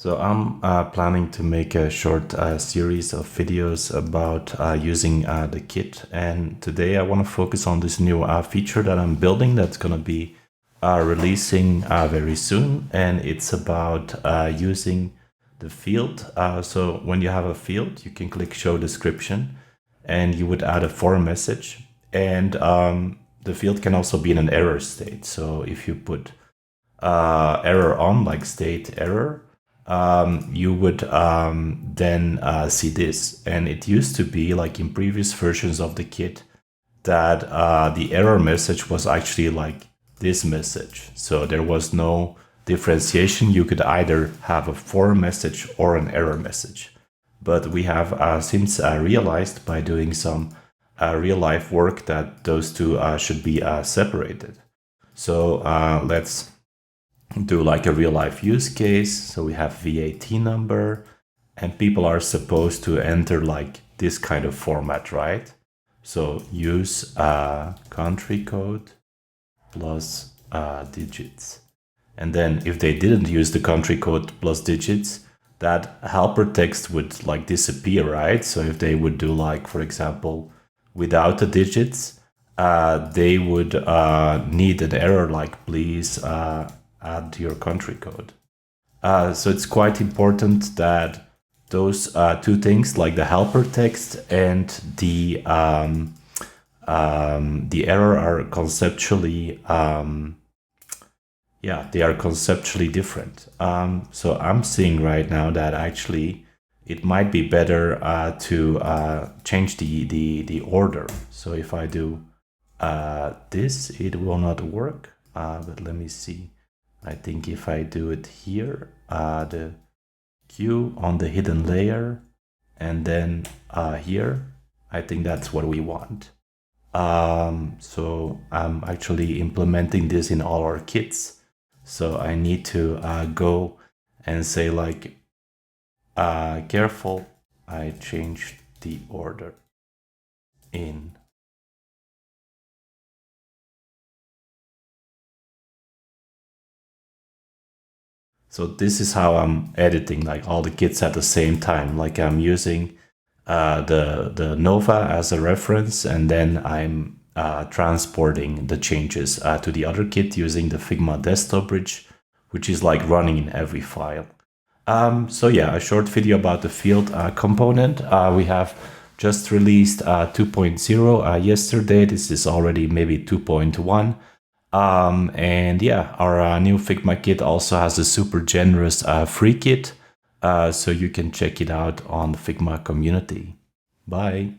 So I'm planning to make a short series of videos about using the kit, and today I want to focus on this new feature that I'm building that's going to be releasing very soon, and it's about using the field. So when you have a field, you can click show description and you would add a form message, and the field can also be in an error state. So if you put error on, like state error, you would then see this. And it used to be like in previous versions of the kit that the error message was actually like this message. So there was no differentiation. You could either have a form message or an error message. But we have since realized by doing some real life work that those two should be separated. So let's do like a real life use case. So we have VAT number, and people are supposed to enter like this kind of format, right? So use country code plus digits. And then if they didn't use the country code plus digits, that helper text would like disappear, right? So if they would do like, for example, without the digits, they would need an error like please add your country code. So it's quite important that those two things, like the helper text and the error, are conceptually they are conceptually different. So I'm seeing right now that actually it might be better to change the order. So if I do this, it will not work. But let me see. I think if I do it here, the Q on the hidden layer, and then here, I think that's what we want. So I'm actually implementing this in all our kits. So I need to go and say like, careful, I changed the order in. So this is how I'm editing like all the kits at the same time. Like I'm using the Nova as a reference, and then I'm transporting the changes to the other kit using the Figma desktop bridge, which is like running in every file. So yeah, a short video about the field component. We have just released 2.0 yesterday. This is already maybe 2.1. And yeah, our new Figma kit also has a super generous free kit, so you can check it out on the Figma community. Bye.